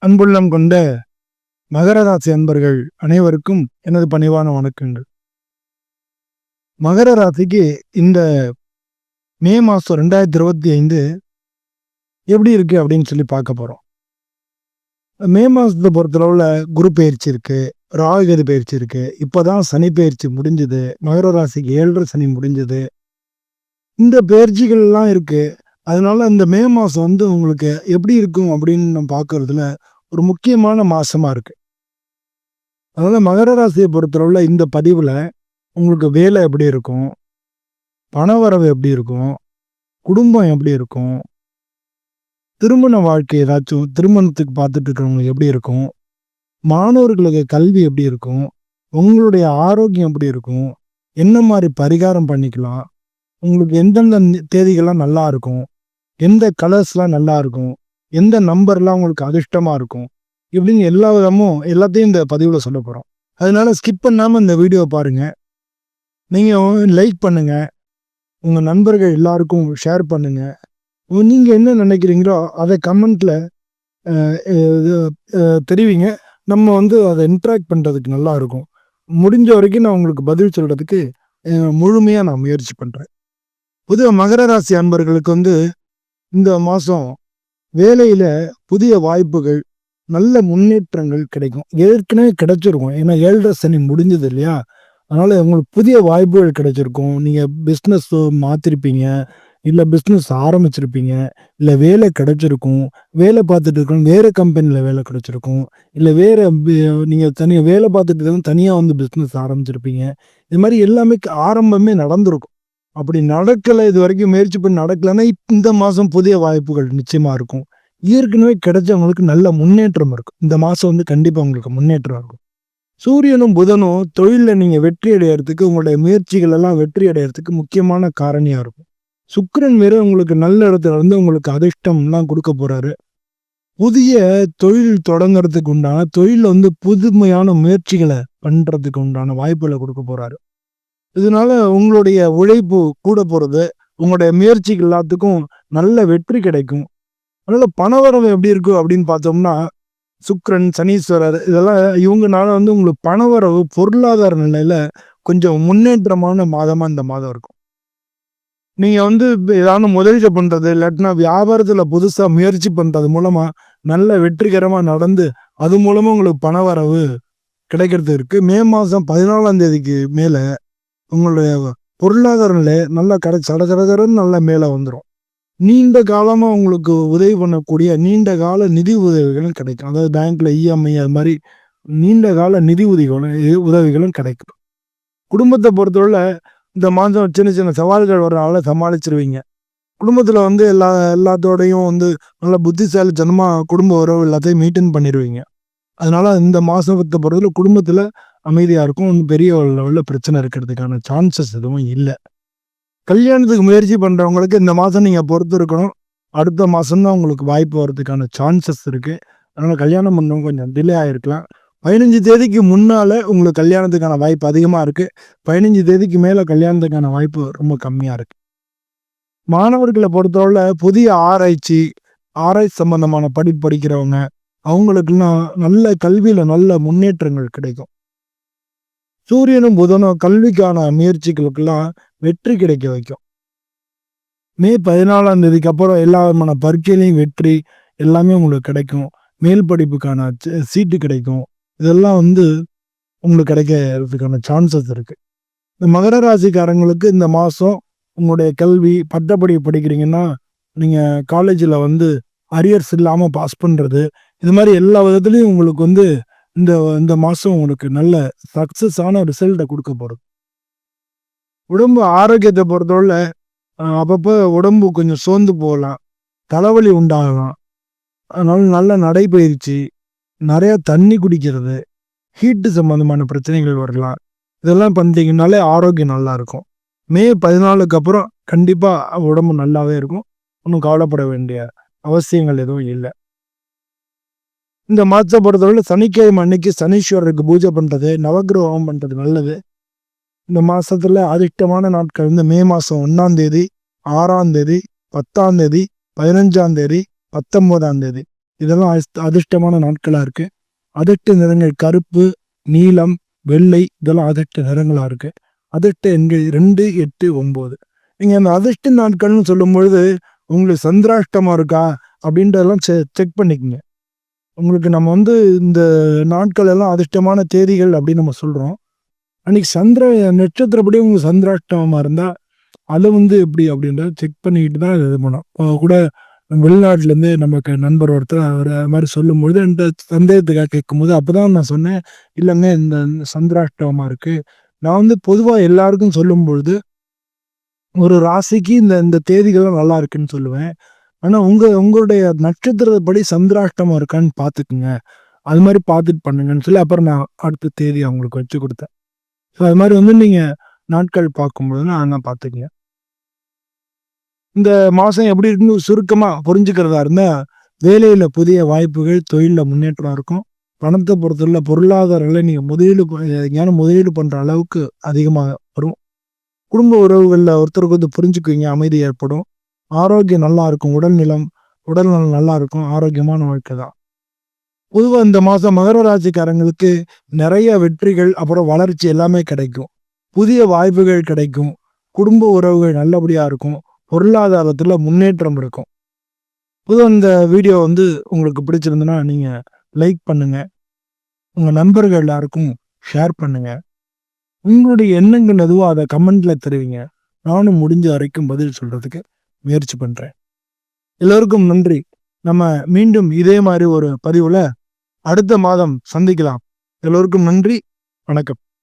அன்புள்ளம் கொண்ட மகர ராசி அன்பர்கள் அனைவருக்கும் எனது பணிவான வணக்கங்கள். மகர ராசிக்கு இந்த மே மாதம் 2025 எப்படி இருக்கு அப்படின்னு சொல்லி பார்க்க போறோம். மே மாதத்தை பொறுத்தளவுல குரு பயிற்சி இருக்கு, ராகுகேது பயிற்சி இருக்கு. இப்போதான் சனி பயிற்சி முடிஞ்சது. மகர ராசிக்கு 7.5 சனி முடிஞ்சது. இந்த பயிற்சிகள் எல்லாம் இருக்கு. அதனால இந்த மே மாதம் உங்களுக்கு எப்படி இருக்கும் அப்படின்னு நம்ம பார்க்கறதுல ஒரு முக்கியமான மாசமா இருக்கு. அதனால மகர ராசியை பொறுத்தளவுல இந்த பதிவுல உங்களுக்கு வேலை எப்படி இருக்கும், பணவரவு எப்படி இருக்கும், குடும்பம் எப்படி இருக்கும், திருமண வாழ்க்கை ஏதாச்சும் திருமணத்துக்கு பார்த்துட்டு இருக்கிறவங்களுக்கு எப்படி இருக்கும், மாணவர்களுக்கு கல்வி எப்படி இருக்கும், உங்களுடைய ஆரோக்கியம் எப்படி இருக்கும், என்ன மாதிரி பரிகாரம் பண்ணிக்கலாம், உங்களுக்கு எந்தெந்த தேதிகள்லாம் நல்லா இருக்கும், எந்த கலர்ஸ்லாம் நல்லா இருக்கும், எந்த நம்பர்லாம் உங்களுக்கு அதிர்ஷ்டமா இருக்கும், இப்படின்னு எல்லா விதமும் எல்லாத்தையும் இந்த பதிவில் சொல்ல போகிறோம். அதனால ஸ்கிப் பண்ணாமல் இந்த வீடியோவை பாருங்க. நீங்கள் லைக் பண்ணுங்க, உங்கள் நண்பர்கள் எல்லாருக்கும் ஷேர் பண்ணுங்க. நீங்கள் என்ன நினைக்கிறீங்களோ அதை கமெண்ட்ல தெரிவிங்க. நம்ம அதை இன்ட்ராக்ட் பண்ணுறதுக்கு நல்லா இருக்கும். முடிஞ்ச வரைக்கும் நான் உங்களுக்கு பதில் சொல்கிறதுக்கு முழுமையாக நான் முயற்சி பண்ணுறேன். பொதுவாக மகர ராசி அன்பர்களுக்கு இந்த மாதம் வேலையில் புதிய வாய்ப்புகள், நல்ல முன்னேற்றங்கள் கிடைக்கும். ஏற்கனவே கிடைச்சிருக்கும். ஏன்னா 7.5 சனி முடிஞ்சது இல்லையா? அதனால உங்களுக்கு புதிய வாய்ப்புகள் கிடைச்சிருக்கும். நீங்கள் பிஸ்னஸ் மாற்றிருப்பீங்க, இல்லை பிஸ்னஸ் ஆரம்பிச்சிருப்பீங்க, இல்லை வேலை கிடைச்சிருக்கும். வேலை பார்த்துட்டு இருக்கணும், வேறு கம்பெனியில் வேலை கிடைச்சிருக்கும், இல்லை வேறு நீங்கள் தனியாக வேலை பார்த்துட்டு இருக்கணும், தனியாக பிஸ்னஸ் ஆரம்பிச்சிருப்பீங்க. இது மாதிரி எல்லாமே ஆரம்பமே நடந்திருக்கும். அப்படி நடக்கலை, இது வரைக்கும் முயற்சி பண்ணி நடக்கலைன்னா இந்த மாதம் புதிய வாய்ப்புகள் நிச்சயமாக இருக்கும். ஏற்கனவே கிடைச்சவங்களுக்கு நல்ல முன்னேற்றம் இருக்கும். இந்த மாதம் கண்டிப்பாக உங்களுக்கு முன்னேற்றம் இருக்கும். சூரியனும் புதனும் தொழிலில் நீங்கள் வெற்றி அடையிறதுக்கு, உங்களுடைய முயற்சிகள் எல்லாம் வெற்றி அடையிறதுக்கு முக்கியமான காரணியாக இருக்கும். சுக்கிரன் வேற உங்களுக்கு நல்ல இடத்துல உங்களுக்கு அதிர்ஷ்டம்லாம் கொடுக்க போறாரு. புதிய தொழில் தொடங்குறதுக்கு உண்டான தொழில் புதுமையான முயற்சிகளை பண்றதுக்கு உண்டான வாய்ப்புகளை கொடுக்க போறாரு. இதனால உங்களுடைய உழைப்பு கூட போறது, உங்களுடைய முயற்சிகள் எல்லாத்துக்கும் நல்ல வெற்றி கிடைக்கும். அதனால பணவரவு எப்படி இருக்கும் அப்படின்னு பார்த்தோம்னா, சுக்கிரன், சனீஸ்வரர் இதெல்லாம் இவங்கனால உங்களுக்கு பணவரவு பொருளாதார நிலையில கொஞ்சம் முன்னேற்றமான மாதமா இந்த மாதம் இருக்கும். நீங்க ஏதாவது முதலீடு பண்றது, இல்லாட்டினா வியாபாரத்துல புதுசா முயற்சி பண்றது மூலமா நல்ல வெற்றிகரமா நடந்து அது மூலமா உங்களுக்கு பணவரவு கிடைக்கிறது இருக்கு. மே மாதம் 14ஆம் தேதிக்கு மேல உங்களுடைய பொருளாதார நிலை நல்லா சடசடன்னு நல்லா மேலே வந்துடும். நீண்ட காலமாக உங்களுக்கு உதவி பண்ணக்கூடிய நீண்ட கால நிதி உதவிகளும் கிடைக்கும். அதாவது பேங்க்ல இஎம்ஐ அது மாதிரி நீண்ட கால நிதி உதவிகளும் கிடைக்கும். குடும்பத்தை பொறுத்தவரை இந்த மாதம் சின்ன சின்ன சவால்கள் வரனால சமாளிச்சிருவீங்க. குடும்பத்தில் எல்லாத்தோடையும் நல்ல புத்திசாலித்தனமாக குடும்ப உறவு எல்லாத்தையும் மெயின்டைன் பண்ணிடுவீங்க. அதனால இந்த மாதத்தை பொறுத்தவரை குடும்பத்தில் அமைதியாக இருக்கும். ஒன்றும் பெரிய லெவலில் பிரச்சனை இருக்கிறதுக்கான சான்சஸ் எதுவும் இல்லை. கல்யாணத்துக்கு முயற்சி பண்ணுறவங்களுக்கு இந்த மாதம் நீங்கள் பொறுத்து இருக்கணும். அடுத்த மாதம்தான் உங்களுக்கு வாய்ப்பு வர்றதுக்கான சான்சஸ் இருக்குது. அதனால் கல்யாணம் பண்ணவங்க கொஞ்சம் டிலே ஆகிருக்கலாம். 15 தேதிக்கு முன்னால் உங்களுக்கு கல்யாணத்துக்கான வாய்ப்பு அதிகமாக இருக்குது. 15 தேதிக்கு மேலே கல்யாணத்துக்கான வாய்ப்பு ரொம்ப கம்மியாக இருக்குது. மாணவர்களை பொறுத்தவரை புதிய ஆராய்ச்சி சம்பந்தமான படிக்கிறவங்க அவங்களுக்கெல்லாம் நல்ல கல்வியில் நல்ல முன்னேற்றங்கள் கிடைக்கும். சூரியனும் புதனும் கல்விக்கான முயற்சிகளுக்கெல்லாம் வெற்றி கிடைக்க வைக்கும். மே 14ஆம் தேதிக்கு அப்புறம் எல்லா விதமான பரீட்சையிலையும் வெற்றி எல்லாமே உங்களுக்கு கிடைக்கும். மேல் படிப்புக்கான சீட்டு கிடைக்கும். இதெல்லாம் உங்களுக்கு கிடைக்கிறதுக்கான சான்சஸ் இருக்கு. இந்த மகர ராசிக்காரங்களுக்கு இந்த மாதம் உங்களுடைய கல்வி பட்டப்படி படிக்கிறீங்கன்னா நீங்கள் காலேஜில் அரியர்ஸ் இல்லாமல் பாஸ் பண்ணுறது, இது மாதிரி எல்லா விதத்துலையும் உங்களுக்கு இந்த மாதம் உங்களுக்கு நல்ல சக்ஸஸான ரிசல்ட்டை கொடுக்க போகிறது. உடம்பு ஆரோக்கியத்தை பொறுத்தவரை அப்பப்போ உடம்பு கொஞ்சம் சோர்ந்து போகலாம், தலைவலி உண்டாகலாம். அதனால நல்ல நடைப்பயிற்சி, நிறையா தண்ணி குடிக்கிறது, ஹீட்டு சம்மந்தமான பிரச்சனைகள் வரலாம். இதெல்லாம் பண்ணிட்டீங்கனாலே ஆரோக்கியம் நல்லா இருக்கும். மே 14க்கு அப்புறம் கண்டிப்பாக உடம்பு நல்லாவே இருக்கும். ஒன்றும் கவலைப்பட வேண்டிய அவசியங்கள் எதுவும் இல்லை. இந்த மாதத்தை பொறுத்தவரை சனிக்கிழமை அன்னைக்கு சனீஸ்வரருக்கு பூஜை பண்ணுறது, நவகிரகம் பண்ணுறது நல்லது. இந்த மாதத்தில் அதிர்ஷ்டமான நாட்கள் மே மாதம் 1ஆம் தேதி, 6ஆம் தேதி, 10ஆம் தேதி, 15ஆம் தேதி, 19ஆம் தேதி இதெல்லாம் அதிர்ஷ்டமான நாட்களா இருக்கு. அதிர்ஷ்ட நிறங்கள் கருப்பு, நீலம், வெள்ளை இதெல்லாம் அதிர்ஷ்ட நிறங்களா இருக்கு. அதிர்ஷ்ட எண்கள் 2, 8, 9. நீங்க அந்த அதிர்ஷ்ட நாட்கள்னு சொல்லும்பொழுது உங்களுக்கு சந்திராஷ்டமம் இருக்கா அப்படின்றதெல்லாம் செக் பண்ணிக்கங்க. உங்களுக்கு நம்ம வந்து இந்த நாட்கள் எல்லாம் அதிர்ஷ்டமான தேதிகள் அப்படின்னு நம்ம சொல்றோம். அன்னைக்கு நட்சத்திரப்படி உங்களுக்கு சந்திராஷ்டமமா இருந்தா அதை வந்து எப்படி அப்படின்றத செக் பண்ணிக்கிட்டு தான் இது பண்ணோம். இப்போ கூட வெளிநாட்டிலேருந்து நமக்கு நண்பர் ஒருத்தர் அவர் அது மாதிரி சொல்லும்பொழுது என்கிட்ட சந்தேகத்துக்காக கேட்கும்போது அப்பதான் நான் சொன்னேன், இல்லைங்க இந்த சந்திராஷ்டமமா இருக்கு. நான் வந்து பொதுவாக எல்லாருக்கும் சொல்லும் பொழுது ஒரு ராசிக்கு இந்த இந்த தேதிகள்லாம் நல்லா இருக்குன்னு சொல்லுவேன். ஆனா உங்களுடைய நட்சத்திரப்படி சந்திராஷ்டமம் இருக்கான்னு பார்த்துக்குங்க. அது மாதிரி பார்த்துட்டு பண்ணுங்கன்னு சொல்லி அப்புறம் நான் அடுத்த தேதி அவங்களுக்கு வச்சு கொடுத்தேன். ஸோ அது மாதிரி வந்து நீங்க நாட்கள் பார்க்கும்பொழுது நான் பார்த்துக்கங்க. இந்த மாசம் எப்படி இருக்குன்னு சுருக்கமா புரிஞ்சுக்கிறதா இருந்தா, வேலையில புதிய வாய்ப்புகள், தொழில்ல முன்னேற்றம் இருக்கும். பணத்தை பொறுத்தவரையில பொருளாதாரங்கள நீங்க எங்கேயாவது முதலீடு பண்ற அளவுக்கு அதிகமா வரும். குடும்ப உறவுகள்ல ஒருத்தருக்கு வந்து புரிஞ்சுக்குவீங்க, அமைதி ஏற்படும். ஆரோக்கியம் நல்லா இருக்கும். உடல்நலம் நல்லா இருக்கும். ஆரோக்கியமான வாழ்க்கை தான். பொதுவா இந்த மாசம் மகர ராசிக்காரங்களுக்கு நிறைய வெற்றிகள், அப்புறம் வளர்ச்சி எல்லாமே கிடைக்கும். புதிய வாய்ப்புகள் கிடைக்கும். குடும்ப உறவுகள் நல்லபடியா இருக்கும். பொருளாதாரத்துல முன்னேற்றம் இருக்கும். பொதுவா இந்த வீடியோ வந்து உங்களுக்கு பிடிச்சிருந்ததுன்னா நீங்க லைக் பண்ணுங்க. உங்க நண்பர்கள் எல்லாருக்கும் ஷேர் பண்ணுங்க. உங்களுடைய எண்ணங்கள் எதுவோ அதை கமெண்ட்ல தெரிவிங்க. நானும் முடிஞ்ச வரைக்கும் பதில் சொல்றதுக்கு முயற்சி பண்றேன். எல்லோருக்கும் நன்றி. நம்ம மீண்டும் இதே மாதிரி ஒரு பதிவுல அடுத்த மாதம் சந்திக்கலாம். எல்லோருக்கும் நன்றி. வணக்கம்.